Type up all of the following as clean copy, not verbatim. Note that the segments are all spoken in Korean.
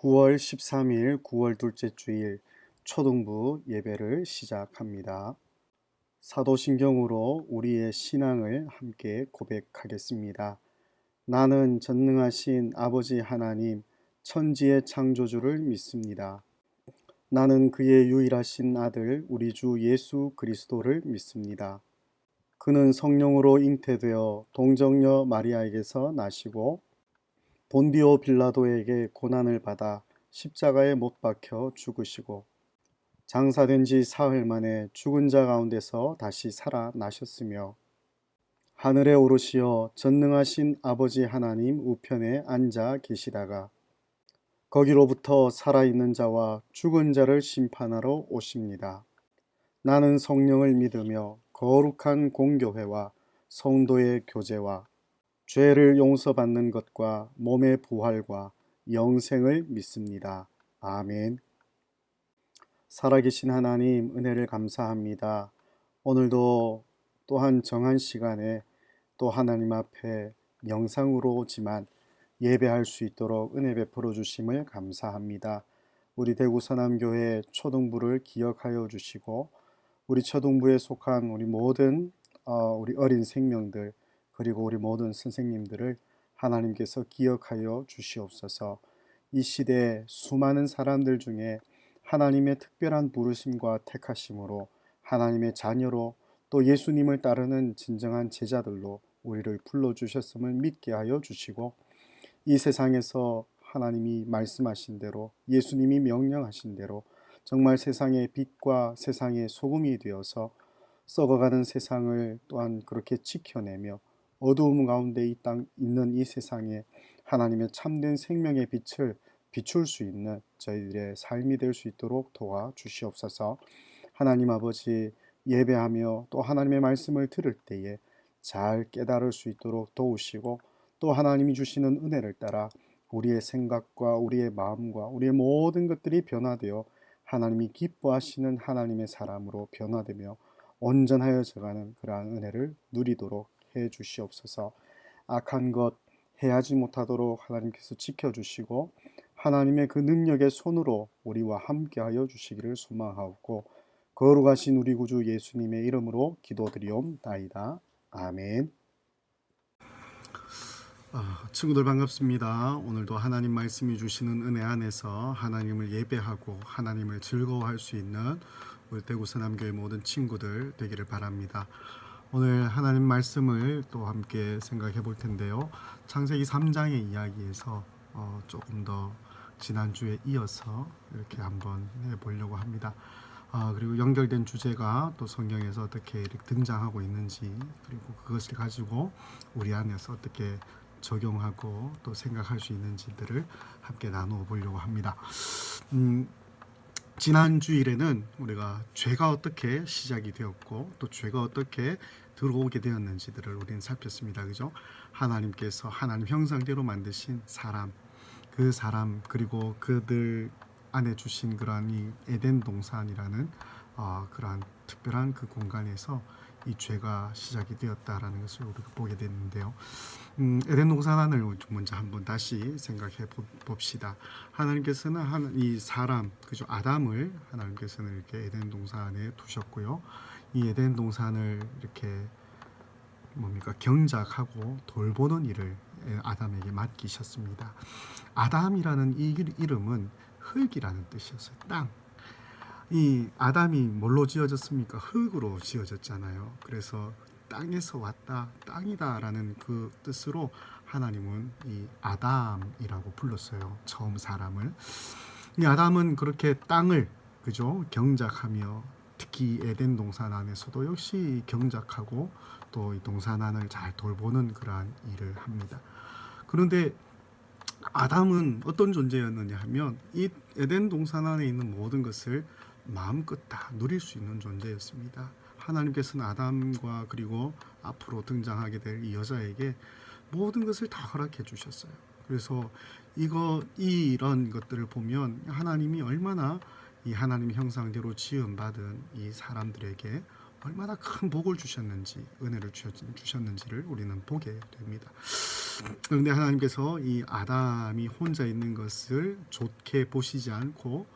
9월 13일 9월 둘째 주일 초등부 예배를 시작합니다. 사도신경으로 우리의 신앙을 함께 고백하겠습니다. 나는 전능하신 아버지 하나님 천지의 창조주를 믿습니다. 나는 그의 유일하신 아들 우리 주 예수 그리스도를 믿습니다. 그는 성령으로 잉태되어 동정녀 마리아에게서 나시고 본디오 빌라도에게 고난을 받아 십자가에 못 박혀 죽으시고 장사된 지 사흘 만에 죽은 자 가운데서 다시 살아나셨으며 하늘에 오르시어 전능하신 아버지 하나님 우편에 앉아 계시다가 거기로부터 살아있는 자와 죽은 자를 심판하러 오십니다. 나는 성령을 믿으며 거룩한 공교회와 성도의 교제와 죄를 용서받는 것과 몸의 부활과 영생을 믿습니다. 아멘. 살아계신 하나님 은혜를 감사합니다. 오늘도 또한 정한 시간에 또 하나님 앞에 영상으로지만 예배할 수 있도록 은혜 베풀어 주심을 감사합니다. 우리 대구 서남교회 초등부를 기억하여 주시고 우리 초등부에 속한 우리 모든 우리 어린 생명들 그리고 우리 모든 선생님들을 하나님께서 기억하여 주시옵소서. 이 시대에 수많은 사람들 중에 하나님의 특별한 부르심과 택하심으로 하나님의 자녀로 또 예수님을 따르는 진정한 제자들로 우리를 불러주셨음을 믿게 하여 주시고 이 세상에서 하나님이 말씀하신 대로 예수님이 명령하신 대로 정말 세상의 빛과 세상의 소금이 되어서 썩어가는 세상을 또한 그렇게 지켜내며 어두움 가운데 있는 이 세상에 하나님의 참된 생명의 빛을 비출 수 있는 저희들의 삶이 될 수 있도록 도와주시옵소서. 하나님 아버지 예배하며 또 하나님의 말씀을 들을 때에 잘 깨달을 수 있도록 도우시고 또 하나님이 주시는 은혜를 따라 우리의 생각과 우리의 마음과 우리의 모든 것들이 변화되어 하나님이 기뻐하시는 하나님의 사람으로 변화되며 온전하여 져가는 그러한 은혜를 누리도록 해 주시옵소서. 악한 것 해하지 못하도록 하나님께서 지켜주시고 하나님의 그 능력의 손으로 우리와 함께하여 주시기를 소망하옵고 거룩하신 우리 구주 예수님의 이름으로 기도드리옵나이다. 아멘. 친구들 반갑습니다. 오늘도 하나님 말씀이 주시는 은혜 안에서 하나님을 예배하고 하나님을 즐거워할 수 있는 우리 대구 서남교회 모든 친구들 되기를 바랍니다. 오늘 하나님 말씀을 또 함께 생각해 볼 텐데요. 창세기 3장의 이야기에서 조금 더 지난주에 이어서 이렇게 한번 해보려고 합니다. 그리고 연결된 주제가 또 성경에서 어떻게 이렇게 등장하고 있는지 그리고 그것을 가지고 우리 안에서 어떻게 적용하고 또 생각할 수 있는지들을 함께 나누어 보려고 합니다. 지난 주일에는 우리가 죄가 어떻게 시작이 되었고 또 죄가 어떻게 들어오게 되었는지들을 우리는 살폈습니다. 그죠? 하나님께서 하나님 형상대로 만드신 사람, 그 사람 그리고 그들 안에 주신 그러한 이 에덴 동산이라는 그러한 특별한 그 공간에서 이 죄가 시작이 되었다라는 것을 우리가 보게 됐는데요. 에덴 동산을 먼저 한번 다시 생각해 봅시다. 하나님께서는 이 사람, 그죠? 아담을 하나님께서는 이렇게 에덴 동산에 두셨고요. 이 에덴 동산을 이렇게 경작하고 돌보는 일을 아담에게 맡기셨습니다. 아담이라는 이 이름은 흙이라는 뜻이었어요. 땅. 이 아담이 뭘로 지어졌습니까? 흙으로 지어졌잖아요. 그래서 땅에서 왔다, 땅이다라는 그 뜻으로 하나님은 이 아담이라고 불렀어요. 처음 사람을. 이 아담은 그렇게 땅을 그죠? 경작하며 특히 에덴 동산 안에서도 역시 경작하고 또 이 동산 안을 잘 돌보는 그러한 일을 합니다. 그런데 아담은 어떤 존재였느냐 하면 이 에덴 동산 안에 있는 모든 것을 마음껏 다 누릴 수 있는 존재였습니다. 하나님께서는 아담과 그리고 앞으로 등장하게 될 이 여자에게 모든 것을 다 허락해 주셨어요. 그래서 이런 것들을 보면 하나님이 얼마나 이 하나님 형상대로 지음받은 이 사람들에게 얼마나 큰 복을 주셨는지, 은혜를 주셨는지를 우리는 보게 됩니다. 그런데 하나님께서 이 아담이 혼자 있는 것을 좋게 보시지 않고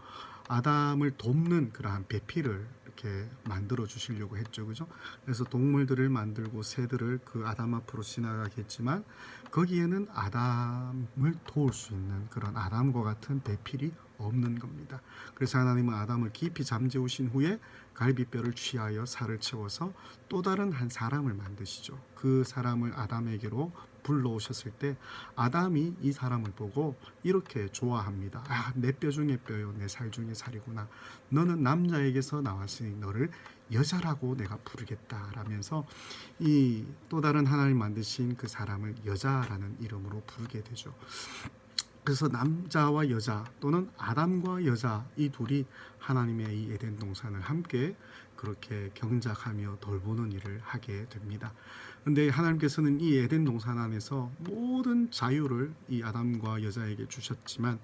아담을 돕는 그러한 배필을 이렇게 만들어 주시려고 했죠. 그죠? 그래서 동물들을 만들고 새들을 그 아담 앞으로 지나가게 했지만 거기에는 아담을 도울 수 있는 그런 아담과 같은 배필이 없는 겁니다. 그래서 하나님은 아담을 깊이 잠재우신 후에 갈비뼈를 취하여 살을 채워서 또 다른 한 사람을 만드시죠. 그 사람을 아담에게로 불러오셨을 때 아담이 이 사람을 보고 이렇게 좋아합니다. 아, 내 뼈 중에 뼈요, 내 살 중에 살이구나. 너는 남자에게서 나왔으니 너를 여자라고 내가 부르겠다 라면서 이 또 다른 하나님 만드신 그 사람을 여자라는 이름으로 부르게 되죠. 그래서 남자와 여자 또는 아담과 여자 이 둘이 하나님의 이 에덴 동산을 함께 그렇게 경작하며 돌보는 일을 하게 됩니다. 그런데 하나님께서는 이 에덴 동산 안에서 모든 자유를 이 아담과 여자에게 주셨지만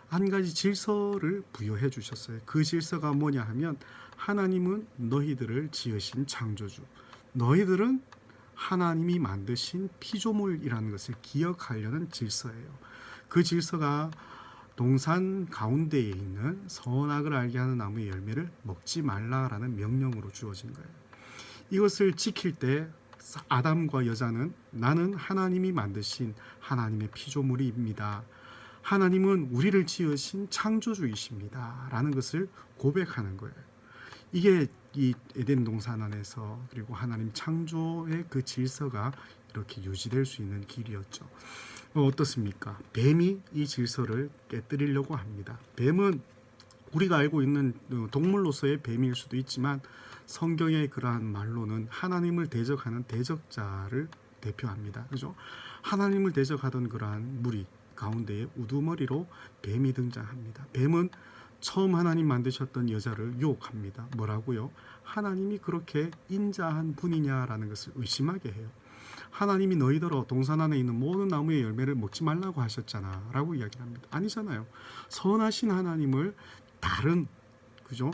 한 가지 질서를 부여해 주셨어요. 그 질서가 뭐냐 하면 하나님은 너희들을 지으신 창조주, 너희들은 하나님이 만드신 피조물이라는 것을 기억하려는 질서예요. 그 질서가 동산 가운데에 있는 선악을 알게 하는 나무의 열매를 먹지 말라라는 명령으로 주어진 거예요. 이것을 지킬 때 아담과 여자는 나는 하나님이 만드신 하나님의 피조물입니다. 하나님은 우리를 지으신 창조주이십니다. 라는 것을 고백하는 거예요. 이게 이 에덴 동산 안에서 그리고 하나님 창조의 그 질서가 이렇게 유지될 수 있는 길이었죠. 어떻습니까? 뱀이 이 질서를 깨뜨리려고 합니다. 뱀은 우리가 알고 있는 동물로서의 뱀일 수도 있지만 성경의 그러한 말로는 하나님을 대적하는 대적자를 대표합니다. 그죠? 하나님을 대적하던 그러한 무리 가운데에 우두머리로 뱀이 등장합니다. 뱀은 처음 하나님 만드셨던 여자를 유혹합니다. 뭐라고요? 하나님이 그렇게 인자한 분이냐라는 것을 의심하게 해요. 하나님이 너희더러 동산 안에 있는 모든 나무의 열매를 먹지 말라고 하셨잖아 라고 이야기를 합니다. 아니잖아요. 선하신 하나님을 다른 그죠?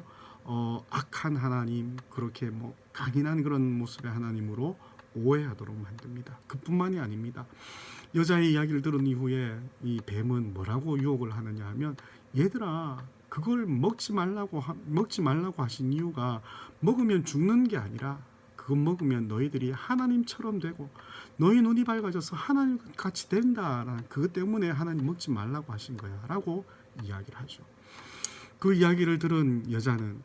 악한 하나님 그렇게 뭐 강인한 그런 모습의 하나님으로 오해하도록 만듭니다. 그뿐만이 아닙니다. 여자의 이야기를 들은 이후에 이 뱀은 뭐라고 유혹을 하느냐 하면 얘들아 그걸 먹지 말라고 하신 이유가 먹으면 죽는 게 아니라 그거 먹으면 너희들이 하나님처럼 되고 너희 눈이 밝아져서 하나님 같이 된다라는 그것 때문에 하나님 먹지 말라고 하신 거야 라고 이야기를 하죠. 그 이야기를 들은 여자는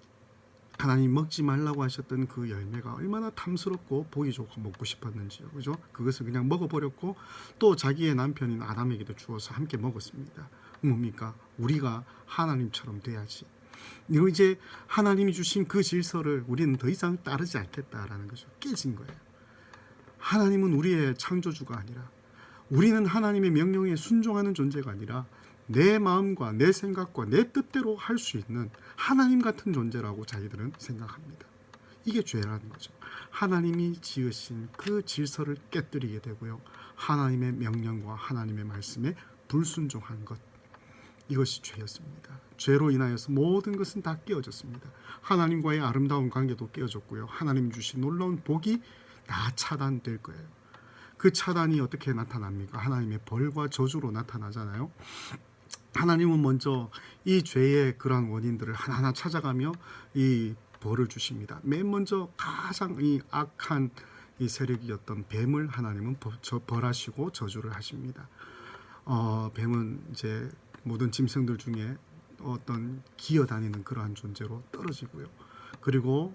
하나님 먹지 말라고 하셨던 그 열매가 얼마나 탐스럽고 보기 좋고 먹고 싶었는지요. 그죠? 그것을 그냥 먹어버렸고 또 자기의 남편인 아담에게도 주어서 함께 먹었습니다. 뭡니까? 우리가 하나님처럼 돼야지. 이제 하나님이 주신 그 질서를 우리는 더 이상 따르지 않겠다라는 거죠. 깨진 거예요. 하나님은 우리의 창조주가 아니라 우리는 하나님의 명령에 순종하는 존재가 아니라 내 마음과 내 생각과 내 뜻대로 할 수 있는 하나님 같은 존재라고 자기들은 생각합니다. 이게 죄라는 거죠. 하나님이 지으신 그 질서를 깨뜨리게 되고요. 하나님의 명령과 하나님의 말씀에 불순종한 것. 이것이 죄였습니다. 죄로 인하여서 모든 것은 다 깨어졌습니다. 하나님과의 아름다운 관계도 깨어졌고요. 하나님 주신 놀라운 복이 다 차단될 거예요. 그 차단이 어떻게 나타납니까? 하나님의 벌과 저주로 나타나잖아요. 하나님은 먼저 이 죄의 그러한 원인들을 하나하나 찾아가며 이 벌을 주십니다. 맨 먼저 가장 이 악한 이 세력이었던 뱀을 하나님은 벌하시고 저주를 하십니다. 뱀은 이제 모든 짐승들 중에 어떤 기어다니는 그러한 존재로 떨어지고요. 그리고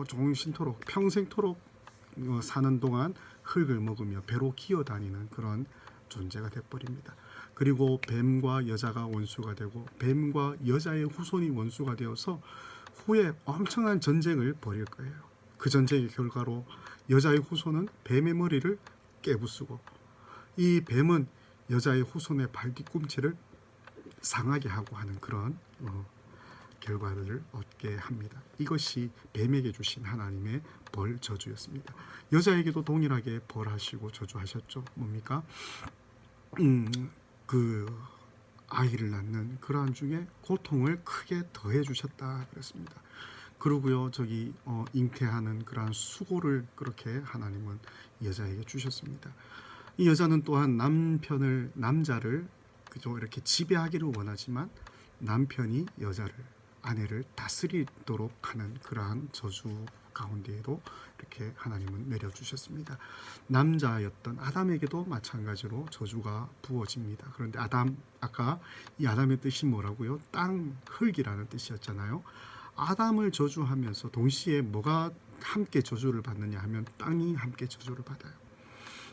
종신토록 평생토록 사는 동안 흙을 먹으며 배로 기어다니는 그런 존재가 되어버립니다. 그리고 뱀과 여자가 원수가 되고 뱀과 여자의 후손이 원수가 되어서 후에 엄청난 전쟁을 벌일 거예요. 그 전쟁의 결과로 여자의 후손은 뱀의 머리를 깨부수고 이 뱀은 여자의 후손의 발 뒤꿈치를 상하게 하고 하는 그런 결과를 얻게 합니다. 이것이 뱀에게 주신 하나님의 벌 저주였습니다. 여자에게도 동일하게 벌하시고 저주하셨죠. 뭡니까? 그 아이를 낳는 그러한 중에 고통을 크게 더해 주셨다 그랬습니다. 그러고요, 저기 잉태하는 그러한 수고를 그렇게 하나님은 여자에게 주셨습니다. 이 여자는 또한 남자를 그죠, 이렇게 지배하기를 원하지만 남편이 아내를 다스리도록 하는 그러한 저주 가운데에도 이렇게 하나님은 내려주셨습니다. 남자였던 아담에게도 마찬가지로 저주가 부어집니다. 그런데 아까 이 아담의 뜻이 뭐라고요? 땅, 흙이라는 뜻이었잖아요. 아담을 저주하면서 동시에 뭐가 함께 저주를 받느냐 하면 땅이 함께 저주를 받아요.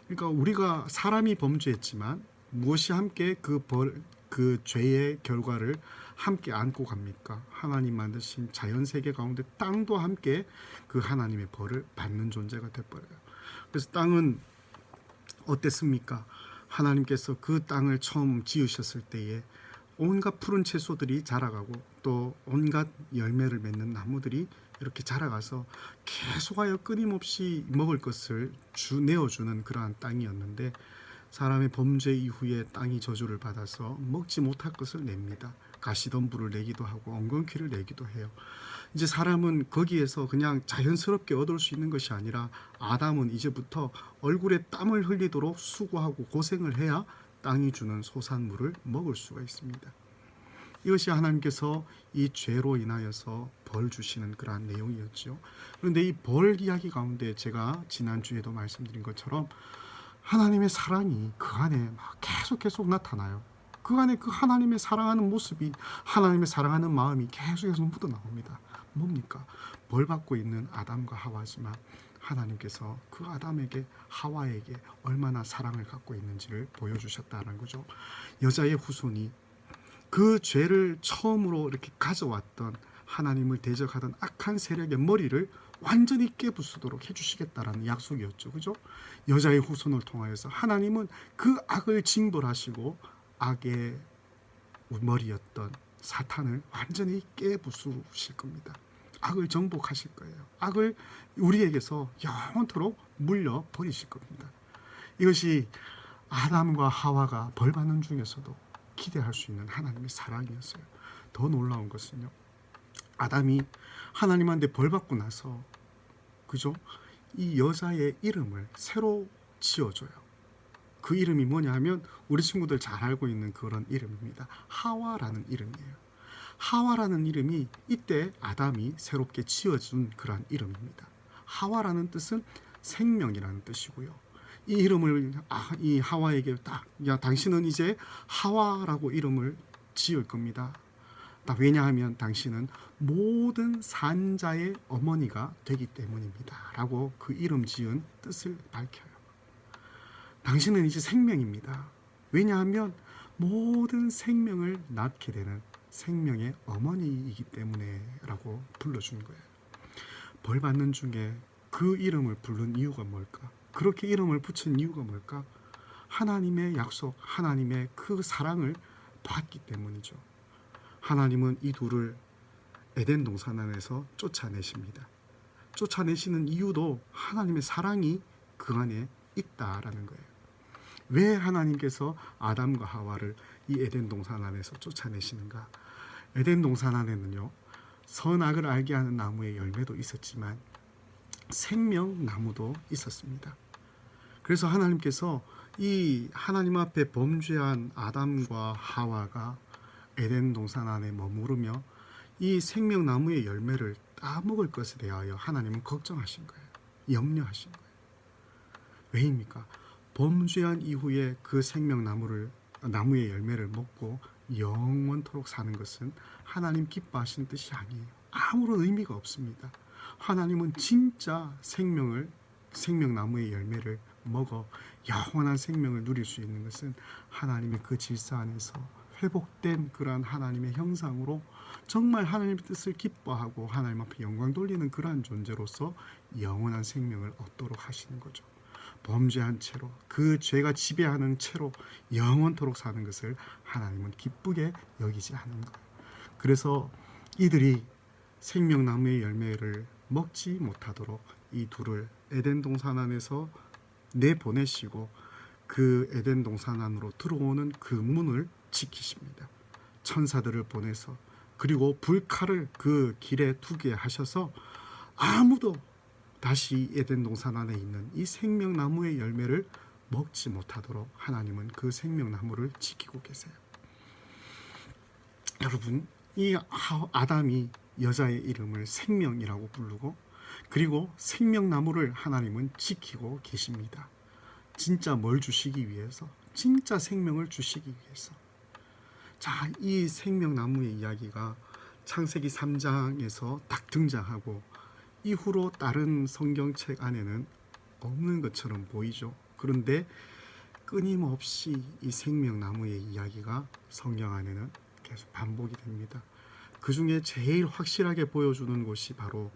그러니까 우리가 사람이 범죄했지만 무엇이 함께 그 죄의 결과를 함께 안고 갑니까? 하나님 만드신 자연 세계 가운데 땅도 함께 그 하나님의 벌을 받는 존재가 돼버려요. 그래서 땅은 어땠습니까? 하나님께서 그 땅을 처음 지으셨을 때에 온갖 푸른 채소들이 자라가고 또 온갖 열매를 맺는 나무들이 이렇게 자라가서 계속하여 끊임없이 먹을 것을 내어주는 그러한 땅이었는데, 사람의 범죄 이후에 땅이 저주를 받아서 먹지 못할 것을 냅니다. 가시덤불을 내기도 하고 엉겅퀴를 내기도 해요. 이제 사람은 거기에서 그냥 자연스럽게 얻을 수 있는 것이 아니라 아담은 이제부터 얼굴에 땀을 흘리도록 수고하고 고생을 해야 땅이 주는 소산물을 먹을 수가 있습니다. 이것이 하나님께서 이 죄로 인하여서 벌 주시는 그러한 내용이었죠. 그런데 이 벌 이야기 가운데 제가 지난주에도 말씀드린 것처럼 하나님의 사랑이 그 안에 막 계속 나타나요. 그 안에 그 하나님의 사랑하는 모습이, 하나님의 사랑하는 마음이 계속해서 묻어나옵니다. 뭡니까? 벌 받고 있는 아담과 하와지만 하나님께서 그 아담에게, 하와에게 얼마나 사랑을 갖고 있는지를 보여주셨다는 거죠. 여자의 후손이 그 죄를 처음으로 이렇게 가져왔던, 하나님을 대적하던 악한 세력의 머리를 완전히 깨부수도록 해주시겠다라는 약속이었죠. 그죠? 여자의 후손을 통하여서 하나님은 그 악을 징벌하시고 악의 머리였던 사탄을 완전히 깨부수실 겁니다. 악을 정복하실 거예요. 악을 우리에게서 영원토록 물려버리실 겁니다. 이것이 아담과 하와가 벌받는 중에서도 기대할 수 있는 하나님의 사랑이었어요. 더 놀라운 것은요, 아담이 하나님한테 벌받고 나서, 그죠? 이 여자의 이름을 새로 지어줘요. 그 이름이 뭐냐 하면 우리 친구들 잘 알고 있는 그런 이름입니다. 하와라는 이름이에요. 하와라는 이름이 이때 아담이 새롭게 지어준 그런 이름입니다. 하와라는 뜻은 생명이라는 뜻이고요. 이 이름을 이 하와에게 당신은 이제 하와라고 이름을 지을 겁니다. 왜냐하면 당신은 모든 산자의 어머니가 되기 때문입니다. 라고 그 이름 지은 뜻을 밝혀요. 당신은 이제 생명입니다. 왜냐하면 모든 생명을 낳게 되는 생명의 어머니이기 때문에 라고 불러주는 거예요. 벌 받는 중에 그 이름을 부른 이유가 뭘까? 그렇게 이름을 붙인 이유가 뭘까? 하나님의 약속, 하나님의 그 사랑을 받기 때문이죠. 하나님은 이 둘을 에덴 동산 안에서 쫓아내십니다. 쫓아내시는 이유도 하나님의 사랑이 그 안에 있다라는 거예요. 왜 하나님께서 아담과 하와를 이 에덴 동산 안에서 쫓아내시는가? 에덴 동산 안에는요, 선악을 알게 하는 나무의 열매도 있었지만 생명나무도 있었습니다. 그래서 하나님께서 이 하나님 앞에 범죄한 아담과 하와가 에덴 동산 안에 머무르며 이 생명나무의 열매를 따먹을 것에 대하여 하나님은 걱정하신 거예요. 염려하신 거예요. 왜입니까? 범죄한 이후에 그 나무의 열매를 먹고 영원토록 사는 것은 하나님 기뻐하시는 뜻이 아니에요. 아무런 의미가 없습니다. 하나님은 진짜 생명나무의 열매를 먹어 영원한 생명을 누릴 수 있는 것은 하나님의 그 질서 안에서 회복된 그러한 하나님의 형상으로 정말 하나님의 뜻을 기뻐하고 하나님 앞에 영광 돌리는 그러한 존재로서 영원한 생명을 얻도록 하시는 거죠. 범죄한 채로, 그 죄가 지배하는 채로 영원토록 사는 것을 하나님은 기쁘게 여기지 않는 거예요. 그래서 이들이 생명나무의 열매를 먹지 못하도록 이 둘을 에덴 동산 안에서 내보내시고 그 에덴 동산 안으로 들어오는 그 문을 지키십니다. 천사들을 보내서 그리고 불칼을 그 길에 두게 하셔서 아무도 다시 에덴 동산 안에 있는 이 생명나무의 열매를 먹지 못하도록 하나님은 그 생명나무를 지키고 계세요. 여러분, 이 아담이 여자의 이름을 생명이라고 부르고, 그리고 생명나무를 하나님은 지키고 계십니다. 진짜 뭘 주시기 위해서? 진짜 생명을 주시기 위해서. 자, 이 생명나무의 이야기가 창세기 3장에서 딱 등장하고 이후로 다른 성경책 안에는 없는 것처럼 보이죠. 그런데 끊임없이 이 생명나무의 이야기가 성경 안에는 계속 반복이 됩니다. 그 중에 제일 확실하게 보여주는 곳이 바로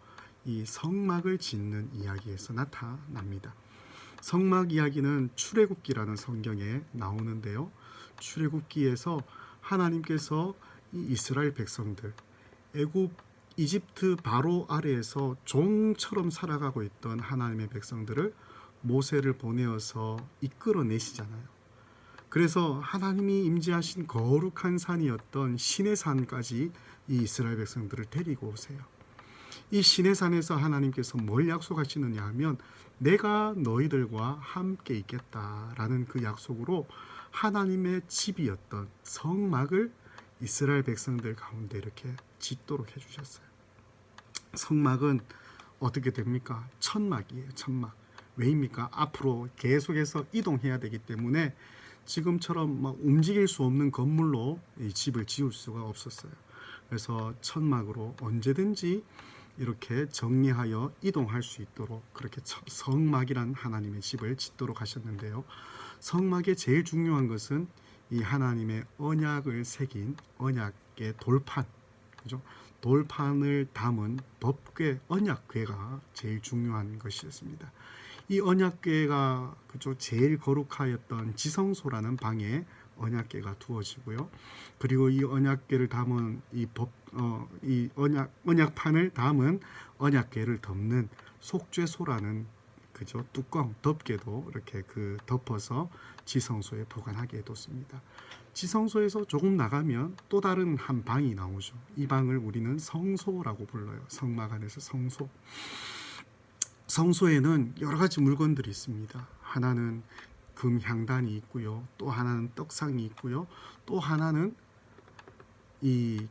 이 성막을 짓는 이야기에서 나타납니다. 성막 이야기는 출애굽기라는 성경에 나오는데요. 출애굽기에서 하나님께서 이 이스라엘 백성들, 애굽 이집트 바로 아래에서 종처럼 살아가고 있던 하나님의 백성들을 모세를 보내어서 이끌어내시잖아요. 그래서 하나님이 임재하신 거룩한 산이었던 시내산까지 이 이스라엘 백성들을 데리고 오세요. 이 시내산에서 하나님께서 뭘 약속하시느냐 하면 내가 너희들과 함께 있겠다라는 그 약속으로 하나님의 집이었던 성막을 이스라엘 백성들 가운데 이렇게 짓도록 해주셨어요. 성막은 어떻게 됩니까? 천막이에요. 천막. 왜입니까? 앞으로 계속해서 이동해야 되기 때문에 지금처럼 막 움직일 수 없는 건물로 이 집을 지을 수가 없었어요. 그래서 천막으로 언제든지 이렇게 정리하여 이동할 수 있도록 그렇게 성막이란 하나님의 집을 짓도록 하셨는데요. 성막의 제일 중요한 것은 이 하나님의 언약을 새긴 언약의 돌판, 그죠? 돌판을 담은 법궤, 언약궤가 제일 중요한 것이었습니다. 이 언약궤가 그죠, 제일 거룩하였던 지성소라는 방에 언약궤가 두어지고요. 그리고 이 언약궤를 담은 이 언약판을 담은 언약궤를 덮는 속죄소라는 그죠, 뚜껑 덮개도 이렇게 그 덮어서 지성소에 보관하게 해뒀습니다. 지성소에서 조금 나가면 또 다른 한 방이 나오죠. 이 방을 우리는 성소라고 불러요. 성막 안에서 성소. 성소에는 여러 가지 물건들이 있습니다. 하나는 금 향단이 있고요. 또 하나는 떡상이 있고요. 또 하나는 이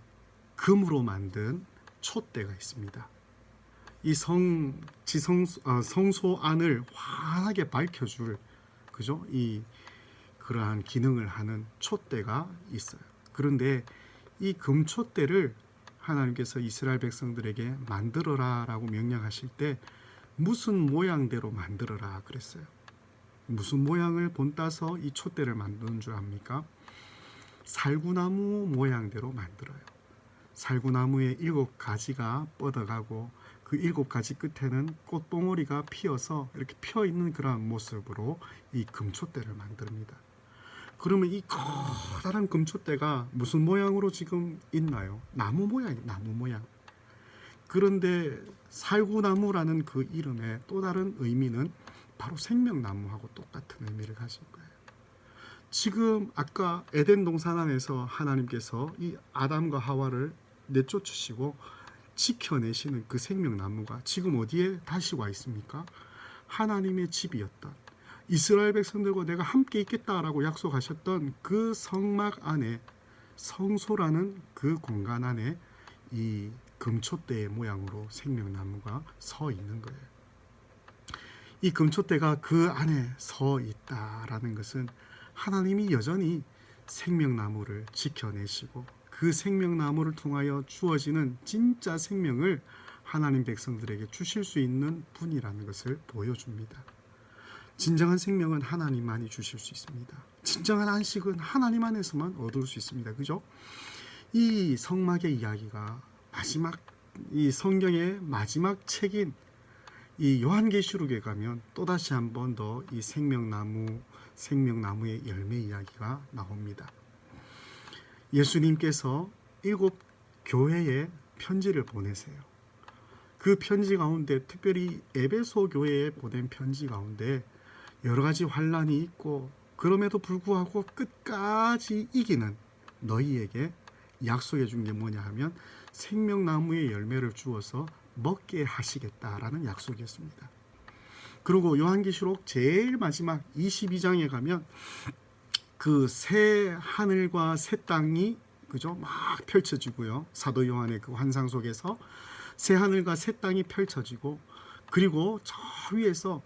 금으로 만든 촛대가 있습니다. 이 성소 안을 환하게 밝혀줄 그죠? 이 그러한 기능을 하는 촛대가 있어요. 그런데 이 금촛대를 하나님께서 이스라엘 백성들에게 만들어라라고 명령하실 때 무슨 모양대로 만들어라 그랬어요. 무슨 모양을 본따서 이 촛대를 만드는 줄 압니까? 살구나무 모양대로 만들어요. 살구나무의 7가지가 뻗어가고 그 7가지 끝에는 꽃봉오리가 피어서 이렇게 펴있는 그런 모습으로 이 금촛대를 만듭니다. 그러면 이 커다란 금촛대가 무슨 모양으로 지금 있나요? 나무 모양이에요. 나무 모양. 그런데 살구나무라는 그 이름의 또 다른 의미는 바로 생명나무하고 똑같은 의미를 가진 거예요. 지금 아까 에덴 동산 안에서 하나님께서 이 아담과 하와를 내쫓으시고 지켜내시는 그 생명나무가 지금 어디에 다시 와 있습니까? 하나님의 집이었던 이스라엘 백성들과 내가 함께 있겠다라고 약속하셨던 그 성막 안에 성소라는 그 공간 안에 이 금촛대의 모양으로 생명나무가 서 있는 거예요. 이 금촛대가 그 안에 서 있다라는 것은 하나님이 여전히 생명나무를 지켜내시고 그 생명나무를 통하여 주어지는 진짜 생명을 하나님 백성들에게 주실 수 있는 분이라는 것을 보여줍니다. 진정한 생명은 하나님만이 주실 수 있습니다. 진정한 안식은 하나님 안에서만 얻을 수 있습니다. 그죠? 이 성막의 이야기가 이 성경의 마지막 책인 이 요한계시록에 가면 또다시 한 번 더 이 생명나무의 열매 이야기가 나옵니다. 예수님께서 7 교회에 편지를 보내세요. 그 편지 가운데 특별히 에베소 교회에 보낸 편지 가운데 여러 가지 환란이 있고 그럼에도 불구하고 끝까지 이기는 너희에게 약속해 준 게 뭐냐 하면 생명나무의 열매를 주어서 먹게 하시겠다라는 약속이었습니다. 그리고 요한계시록 제일 마지막 22장에 가면 그 새 하늘과 새 땅이 그죠? 막 펼쳐지고요. 사도 요한의 그 환상 속에서 새 하늘과 새 땅이 펼쳐지고, 그리고 저 위에서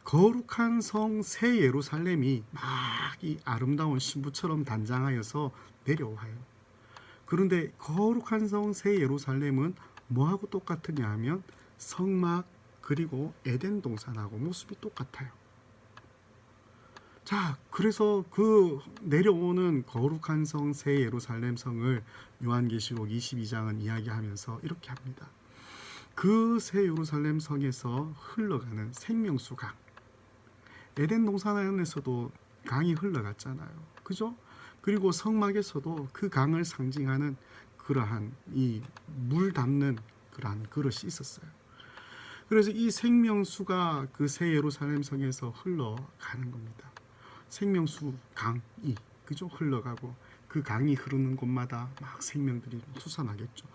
거룩한 성 새 예루살렘이 막 이 아름다운 신부처럼 단장하여서 내려와요. 그런데 거룩한 성 새 예루살렘은 뭐하고 똑같으냐 하면 성막 그리고 에덴 동산하고 모습이 똑같아요. 자, 그래서 그 내려오는 거룩한 성 새 예루살렘 성을 요한계시록 22장은 이야기하면서 이렇게 합니다. 그 새 예루살렘 성에서 흘러가는 생명수 강, 에덴 동산에서도 강이 흘러갔잖아요. 그죠? 그리고 성막에서도 그 강을 상징하는 그러한 이 물 담는 그러한 그릇이 있었어요. 그래서 이 생명수가 그 새 예루살렘 성에서 흘러가는 겁니다. 생명수 강이 그죠? 흘러가고 그 강이 흐르는 곳마다 막 생명들이 솟아나겠죠.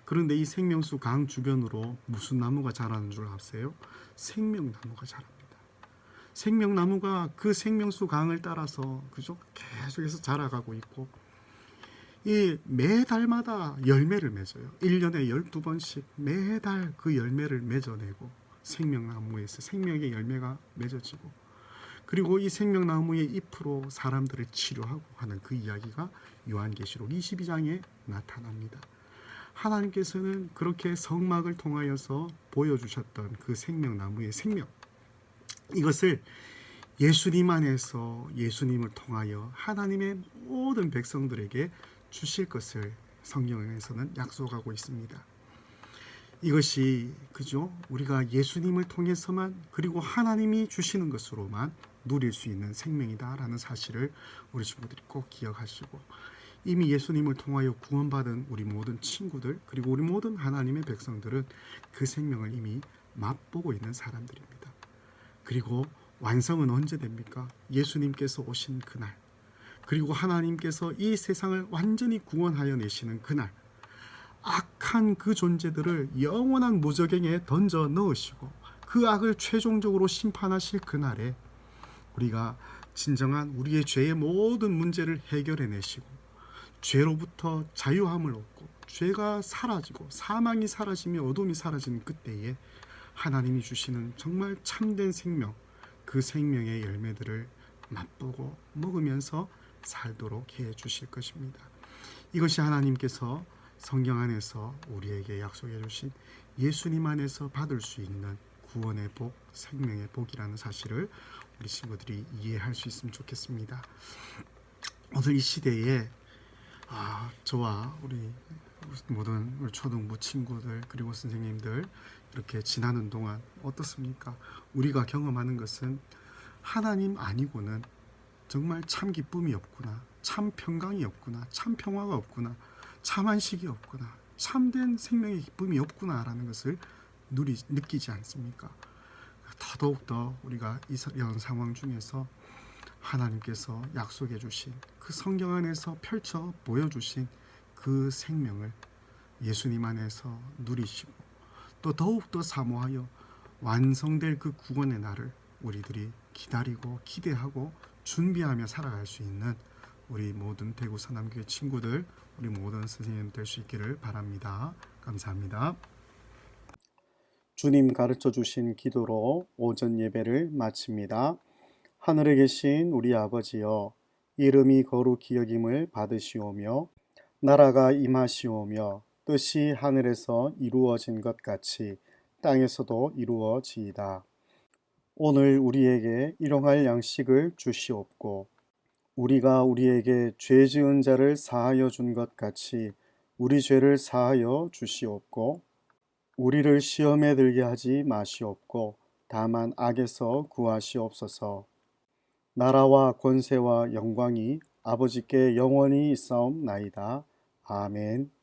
그런데 이 생명수 강 주변으로 무슨 나무가 자라는 줄 아세요? 생명나무가 자랍니다. 생명나무가 그 생명수 강을 따라서 그죠? 계속해서 자라가고 있고, 이 매달마다 열매를 맺어요. 1년에 12번씩 매달 그 열매를 맺어내고 생명나무에서 생명의 열매가 맺어지고, 그리고 이 생명나무의 잎으로 사람들을 치료하고 하는 그 이야기가 요한계시록 22장에 나타납니다. 하나님께서는 그렇게 성막을 통하여서 보여주셨던 그 생명나무의 생명, 이것을 예수님 안에서 예수님을 통하여 하나님의 모든 백성들에게 주실 것을 성경에서는 약속하고 있습니다. 이것이 그죠? 우리가 예수님을 통해서만, 그리고 하나님이 주시는 것으로만 누릴 수 있는 생명이다라는 사실을 우리 친구들이 꼭 기억하시고, 이미 예수님을 통하여 구원받은 우리 모든 친구들, 그리고 우리 모든 하나님의 백성들은 그 생명을 이미 맛보고 있는 사람들입니다. 그리고 완성은 언제 됩니까? 예수님께서 오신 그날, 그리고 하나님께서 이 세상을 완전히 구원하여 내시는 그날, 악한 그 존재들을 영원한 무저갱에 던져 넣으시고 그 악을 최종적으로 심판하실 그날에 우리가 진정한 우리의 죄의 모든 문제를 해결해 내시고 죄로부터 자유함을 얻고 죄가 사라지고 사망이 사라지며 어둠이 사라지는 그때에 하나님이 주시는 정말 참된 생명, 그 생명의 열매들을 맛보고 먹으면서 살도록 해 주실 것입니다. 이것이 하나님께서 성경 안에서 우리에게 약속해 주신 예수님 안에서 받을 수 있는 구원의 복, 생명의 복이라는 사실을 우리 친구들이 이해할 수 있으면 좋겠습니다. 오늘 이 시대에 저와 우리 모든 우리 초등부 친구들 그리고 선생님들 이렇게 지나는 동안 어떻습니까? 우리가 경험하는 것은 하나님 아니고는 정말 참 기쁨이 없구나, 참 평강이 없구나, 참 평화가 없구나, 참 안식이 없구나, 참된 생명의 기쁨이 없구나라는 것을 느끼지 않습니까? 더더욱더 우리가 이런 상황 중에서 하나님께서 약속해 주신 그 성경 안에서 펼쳐 보여주신 그 생명을 예수님 안에서 누리시고, 또 더욱더 사모하여 완성될 그 구원의 날을 우리들이 기다리고 기대하고 준비하며 살아갈 수 있는 우리 모든 대구 서남교회 친구들, 우리 모든 선생님 될 수 있기를 바랍니다. 감사합니다. 주님 가르쳐 주신 기도로 오전 예배를 마칩니다. 하늘에 계신 우리 아버지여, 이름이 거룩히 여김을 받으시오며 나라가 임하시오며 뜻이 하늘에서 이루어진 것 같이 땅에서도 이루어지이다. 오늘 우리에게 일용할 양식을 주시옵고 우리가 우리에게 죄 지은 자를 사하여 준 것 같이 우리 죄를 사하여 주시옵고 우리를 시험에 들게 하지 마시옵고 다만 악에서 구하시옵소서. 나라와 권세와 영광이 아버지께 영원히 있사옵나이다. 아멘.